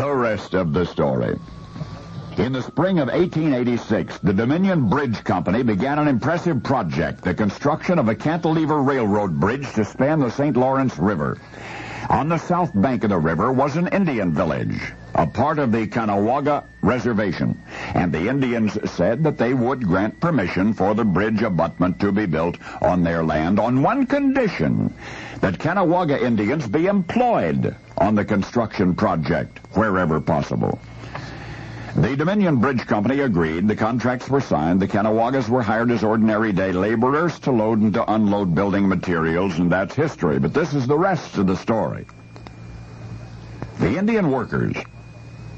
The rest of the story. In the spring of 1886, the Dominion Bridge Company began an impressive project, the construction of a cantilever railroad bridge to span the St. Lawrence River. On the south bank of the river was an Indian village, a part of the Caughnawaga Reservation, and the Indians said that they would grant permission for the bridge abutment to be built on their land on one condition, that Caughnawaga Indians be employed on the construction project wherever possible. The Dominion Bridge Company agreed. The contracts were signed. The Caughnawagas were hired as ordinary day laborers to load and to unload building materials, and that's history. But this is the rest of the story. The Indian workers,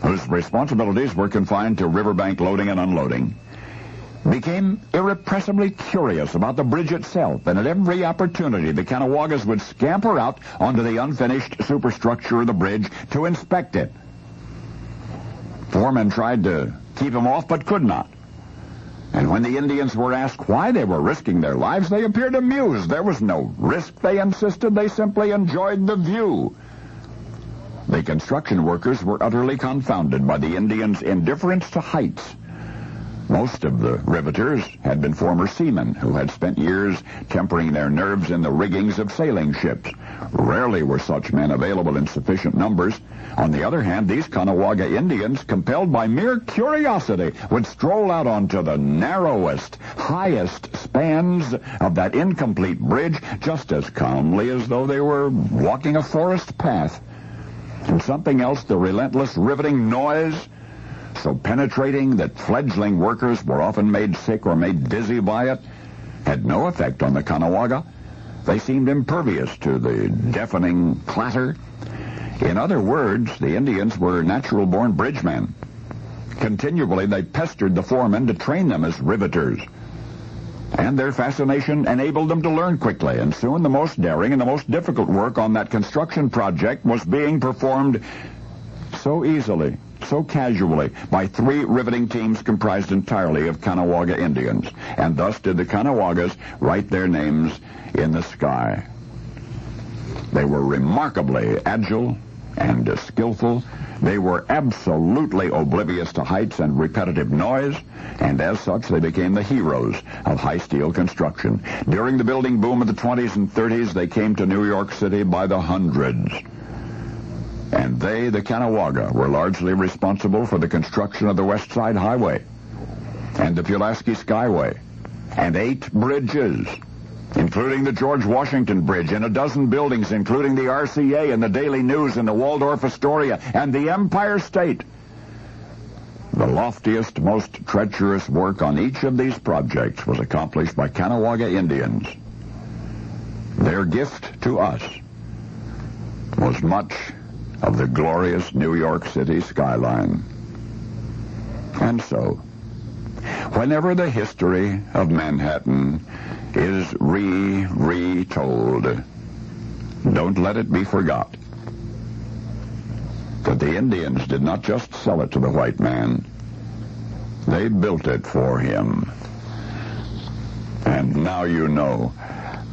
whose responsibilities were confined to riverbank loading and unloading, became irrepressibly curious about the bridge itself, and at every opportunity the Caughnawagas would scamper out onto the unfinished superstructure of the bridge to inspect it. Foremen tried to keep them off, but could not. And when the Indians were asked why they were risking their lives, they appeared amused. There was no risk, they insisted. They simply enjoyed the view. The construction workers were utterly confounded by the Indians' indifference to heights. Most of the riveters had been former seamen who had spent years tempering their nerves in the riggings of sailing ships. Rarely were such men available in sufficient numbers. On the other hand, these Caughnawaga Indians, compelled by mere curiosity, would stroll out onto the narrowest, highest spans of that incomplete bridge just as calmly as though they were walking a forest path. And something else, the relentless riveting noise, so penetrating that fledgling workers were often made sick or made dizzy by it, had no effect on the Caughnawaga. They seemed impervious to the deafening clatter. In other words, the Indians were natural-born bridgemen. Continually, they pestered the foremen to train them as riveters. And their fascination enabled them to learn quickly, and soon the most daring and the most difficult work on that construction project was being performed so easily, so casually, by 3 riveting teams comprised entirely of Caughnawaga Indians. And thus did the Caughnawagas write their names in the sky. They were remarkably agile and skillful. They were absolutely oblivious to heights and repetitive noise, and as such they became the heroes of high steel construction. During the building boom of the 20s and 30s, they came to New York City by the hundreds. And they, the Caughnawaga, were largely responsible for the construction of the West Side Highway and the Pulaski Skyway and 8 bridges, including the George Washington Bridge, and a dozen buildings, including the RCA and the Daily News and the Waldorf Astoria and the Empire State. The loftiest, most treacherous work on each of these projects was accomplished by Caughnawaga Indians. Their gift to us was much of the glorious New York City skyline. And so, whenever the history of Manhattan is retold, don't let it be forgot that the Indians did not just sell it to the white man. They built it for him. And now you know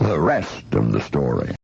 the rest of the story.